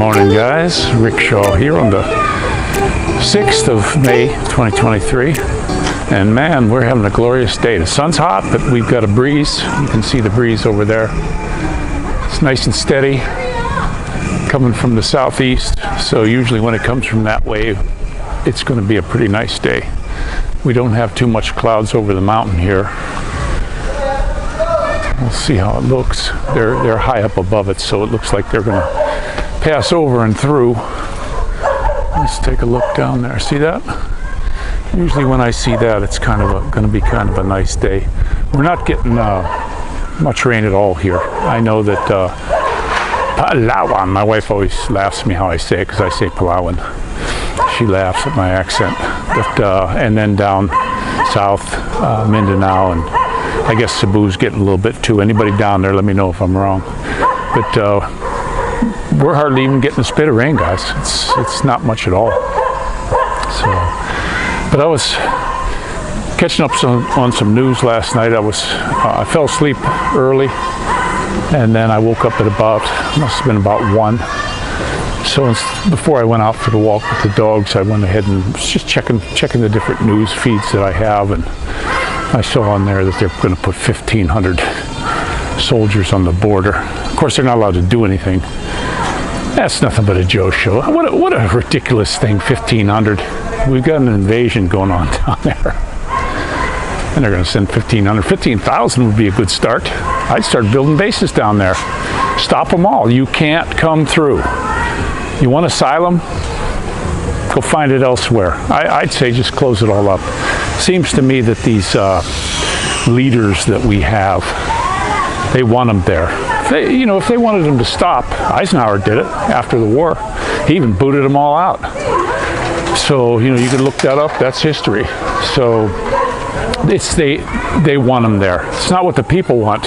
morning, guys. Rick Shaw here on the 6th of May 2023, and man, we're having a glorious day. The sun's hot, but we've got a breeze. You can see the breeze over there. It's nice and steady coming from the southeast, so usually when it comes from that way it's going to be a pretty nice day. We don't have too much clouds over the mountain here. We'll see how it looks. They're high up above it, so it looks like they're going to pass over and through. Let's take a look down there. See that? Usually when I see that, it's kind of going to be kind of a nice day. We're not getting much rain at all here. I know that Palawan, my wife always laughs at me how I say it because I say Palawan. She laughs at my accent. But, and then down south, Mindanao, and I guess Cebu's getting a little bit too. Anybody down there, let me know if I'm wrong. But we're hardly even getting a spit of rain, guys. It's not much at all. So, but I was catching up on some news last night. I fell asleep early, and then I woke up at must have been about 1. So before I went out for the walk with the dogs, I went ahead and was just checking the different news feeds that I have, and I saw on there that they're going to put 1,500 soldiers on the border. Of course, they're not allowed to do anything. That's nothing but a Joe Show. What a ridiculous thing, 1,500. We've got an invasion going on down there. And they're going to send 1,500. 15,000 would be a good start. I'd start building bases down there. Stop them all. You can't come through. You want asylum? Go find it elsewhere. I'd say just close it all up. Seems to me that these leaders that we have, they want them there. If they wanted them to stop, Eisenhower did it after the war. He even booted them all out. So, you can look that up. That's history. So, they want them there. It's not what the people want,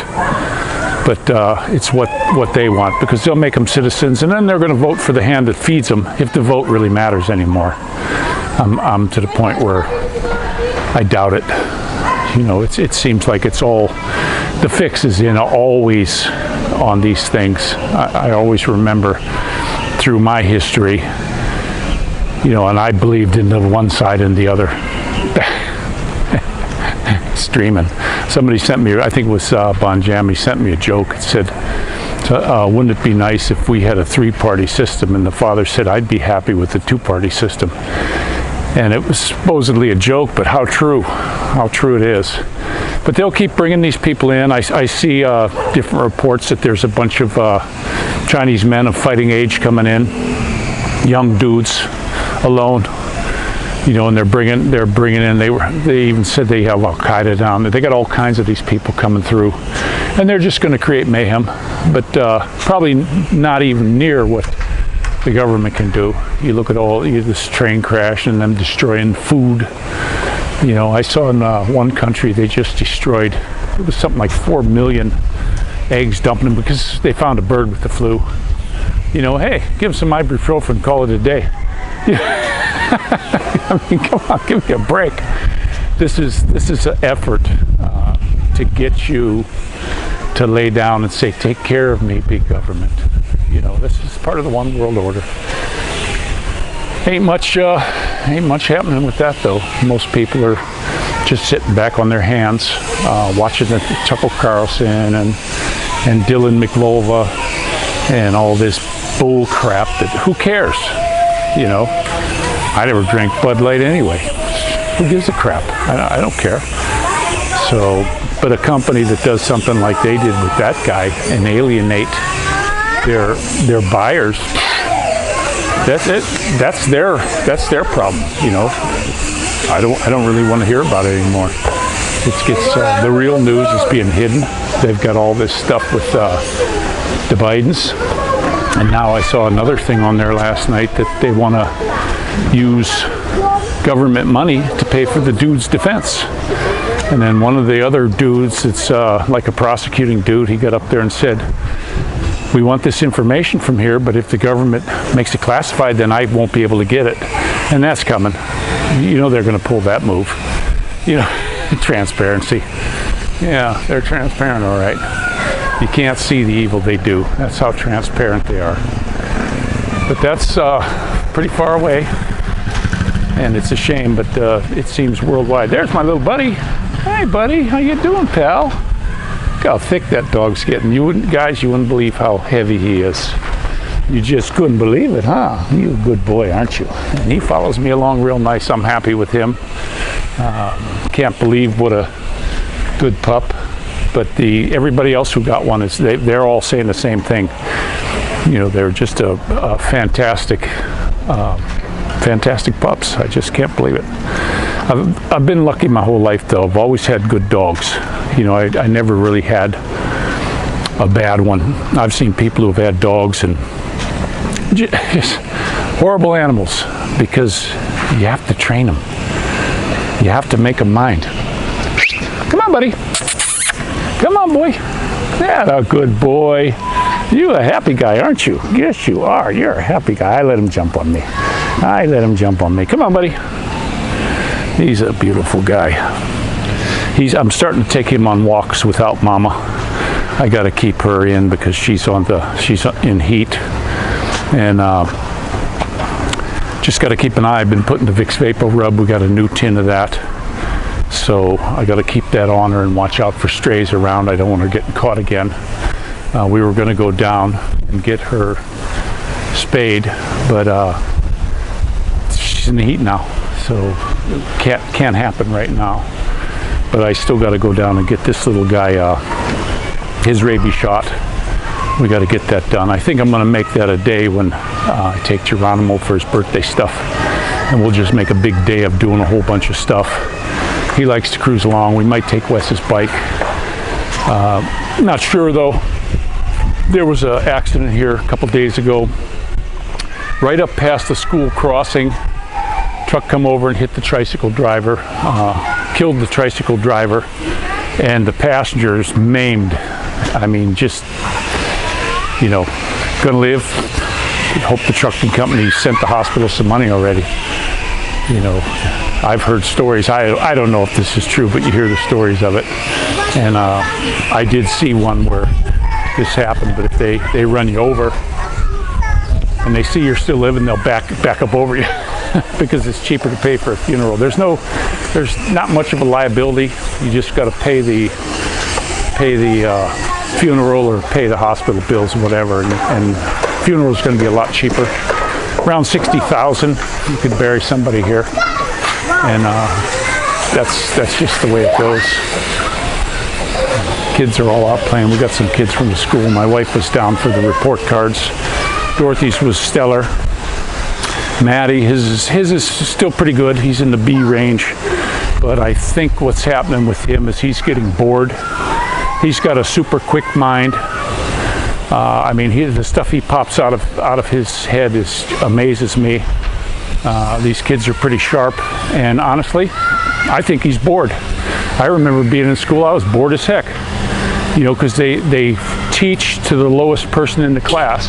but it's what they want, because they'll make them citizens, and then they're going to vote for the hand that feeds them if the vote really matters anymore. I'm to the point where I doubt it. It seems like it's all, the fix is always on these things. I always remember through my history, and I believed in the one side and the other. Streaming. Somebody sent me, I think it was Bonjam, sent me a joke. It said, wouldn't it be nice if we had a 3-party system? And the father said, I'd be happy with the 2-party system. And it was supposedly a joke, but how true it is. But they'll keep bringing these people in. I see different reports that there's a bunch of Chinese men of fighting age coming in, young dudes alone. And they're bringing in. They even said they have Al Qaeda down there. They got all kinds of these people coming through, and they're just going to create mayhem. But probably not even near what the government can do. You look at all this train crash and them destroying food. I saw in one country they just destroyed. It was something like 4 million eggs, dumping them because they found a bird with the flu. Hey, give them some ibuprofen, call it a day. I mean, come on, give me a break. This is an effort to get you to lay down and say, take care of me, big government. This is part of the one world order. Ain't much happening with that, though. Most people are just sitting back on their hands, watching the Tucker Carlson and Dylan McVolva and all this bull crap that who cares? I never drank Bud Light anyway. Who gives a crap? I don't care. So, but a company that does something like they did with that guy and alienate their buyers, that's their problem. I don't really want to hear about it anymore. It gets the real news is being hidden. They've got all this stuff with the Bidens. And now I saw another thing on there last night that they want to use government money to pay for the dude's defense. And then one of the other dudes, it's like a prosecuting dude, he got up there and said, we want this information from here, but if the government makes it classified, then I won't be able to get it. And that's coming. They're going to pull that move. Transparency. Yeah, they're transparent, all right. You can't see the evil they do. That's how transparent they are. But that's pretty far away, and it's a shame, but it seems worldwide. There's my little buddy. Hey buddy, how you doing, pal? Look how thick that dog's getting. You wouldn't believe how heavy he is. You just couldn't believe it, huh? You a good boy, aren't you? And he follows me along real nice. I'm happy with him. Can't believe what a good pup. But everybody else who got one, they're all saying the same thing. You know, they're just a fantastic pups. I just can't believe it. I've been lucky my whole life, though. I've always had good dogs. You know, I never really had a bad one. I've seen people who've had dogs and just horrible animals, because you have to train them. You have to make them mind. Come on, buddy. Come on, boy. Yeah, a good boy. You a happy guy, aren't you? Yes, you are. You're a happy guy. I let him jump on me. Come on, buddy. He's a beautiful guy. I'm starting to take him on walks without Mama. I got to keep her in because she's in heat, and just got to keep an eye. I've been putting the Vicks Vapor Rub. We got a new tin of that, so I got to keep that on her and watch out for strays around. I don't want her getting caught again. We were going to go down and get her spayed, but she's in the heat now, so can't happen right now. But I still got to go down and get this little guy his rabies shot. We got to get that done. I think I'm going to make that a day when I take Geronimo for his birthday stuff, and we'll just make a big day of doing a whole bunch of stuff. He likes to cruise along. We might take Wes's bike. Not sure though. There was an accident here a couple days ago, right up past the school crossing. Truck come over and hit the tricycle driver, killed the tricycle driver, and the passengers maimed. I mean, just, you know, gonna live. Hope the trucking company sent the hospital some money already. You know, I've heard stories. I don't know if this is true, but you hear the stories of it. And I did see one where this happened, but if they run you over and they see you're still living, they'll back up over you because it's cheaper to pay for a funeral. There's not much of a liability. You just got to pay the funeral or pay the hospital bills or whatever, and funeral is going to be a lot cheaper. Around $60,000 you could bury somebody here, and that's just the way it goes. Kids are all out playing. We got some kids from the school. My wife was down for the report cards. Dorothy's was stellar. Maddie, his is still pretty good. He's in the B range, but I think what's happening with him is he's getting bored. He's got a super quick mind. I mean, the stuff he pops out of his head amazes me. These kids are pretty sharp, and honestly, I think he's bored. I remember being in school, I was bored as heck. You know, because they teach to the lowest person in the class,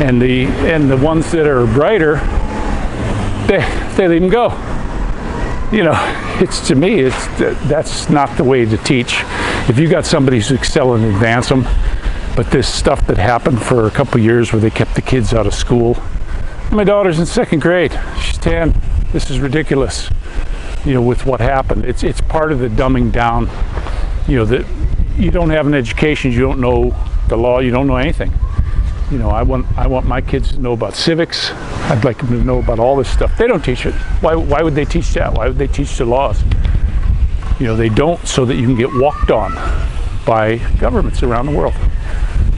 and the ones that are brighter, they leave them go. You know, to me, that's not the way to teach. If you got somebody who's excelling, advance them. But this stuff that happened for a couple years where they kept the kids out of school. My daughter's in second grade. She's 10. This is ridiculous. You know, with what happened, it's part of the dumbing down. You know, that you don't have an education, you don't know the law, you don't know anything. You know, I want my kids to know about civics. I'd like them to know about all this stuff. They don't teach it. Why would they teach that? Why would they teach the laws? You know, they don't, so that you can get walked on by governments around the world.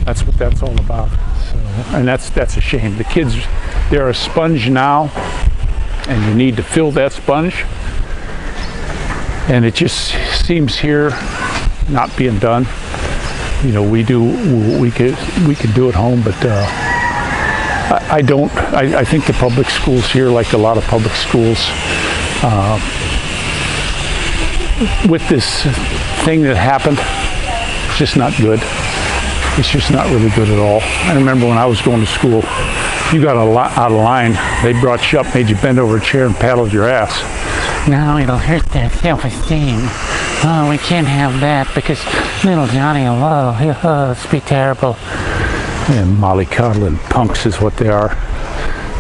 That's what that's all about. So, and that's a shame. The kids, they're a sponge now, and you need to fill that sponge. And it just seems here not being done. You know, we could do it home, but I don't. I think the public schools here, like a lot of public schools, with this thing that happened, it's just not good. It's just not really good at all. I remember when I was going to school, you got out of line. They brought you up, made you bend over a chair, and paddled your ass. No, it'll hurt their self-esteem. Oh, we can't have that because little Johnny will, it's be terrible. And mollycoddling punks is what they are.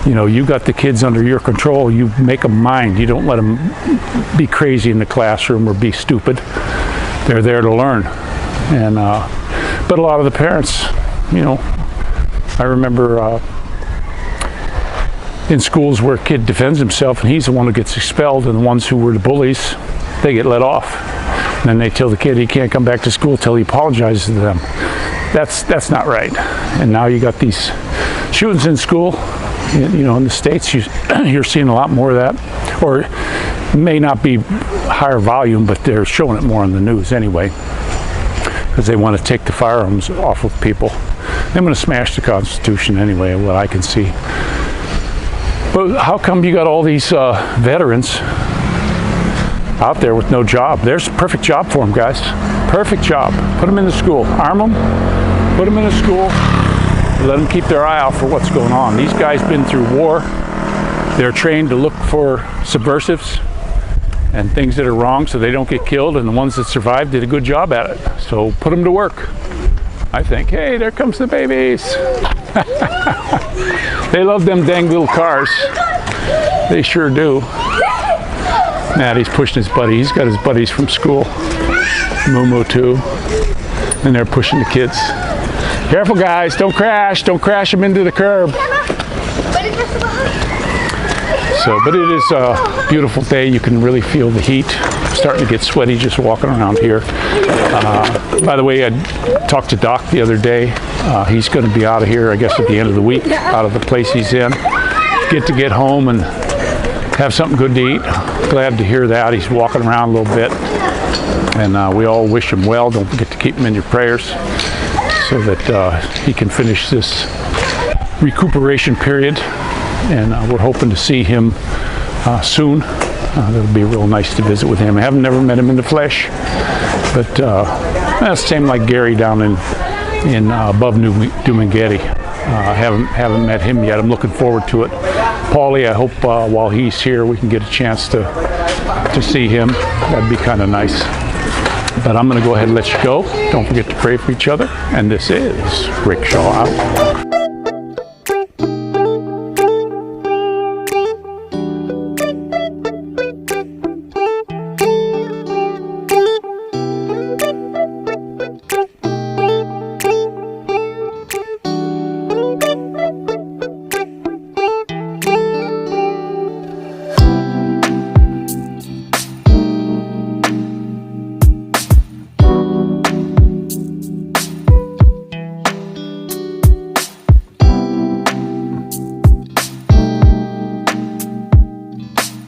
You know, you got the kids under your control. You make them mind. You don't let them be crazy in the classroom or be stupid. They're there to learn. And but a lot of the parents, you know, I remember in schools where a kid defends himself and he's the one who gets expelled, and the ones who were the bullies, they get let off. And then they tell the kid he can't come back to school till he apologizes to them. That's not right. And now you got these shootings in school. You know, in the States, you're seeing a lot more of that. Or it may not be higher volume, but they're showing it more on the news anyway, because they want to take the firearms off of people. They're going to smash the Constitution anyway, what I can see. But how come you got all these veterans out there with no job? There's a perfect job for them, guys. Perfect job. Put them in the school. Arm them. Put them in a school. Let them keep their eye out for what's going on. These guys been through war. They're trained to look for subversives and things that are wrong so they don't get killed, and the ones that survived did a good job at it. So put them to work. I think, hey, there comes the babies. They love them dang little cars. They sure do. Maddie's pushing his buddy. He's got his buddies from school. Moo too. And they're pushing the kids. Careful, guys. Don't crash. Don't crash them into the curb. So, but it is a beautiful day. You can really feel the heat. I'm starting to get sweaty just walking around here. By the way, I talked to Doc the other day. He's going to be out of here, I guess, at the end of the week, out of the place he's in. Get home and have something good to eat. Glad to hear that. He's walking around a little bit. And we all wish him well. Don't forget to keep him in your prayers so that he can finish this recuperation period. And we're hoping to see him soon. It'll be real nice to visit with him. I haven't never met him in the flesh, but that's the same like Gary down in above New Dumaguete. Haven't met him yet. I'm looking forward to it. Paulie, I hope while he's here we can get a chance to see him. That'd be kind of nice. But I'm going to go ahead and let you go. Don't forget to pray for each other. And this is Rick Shaw out.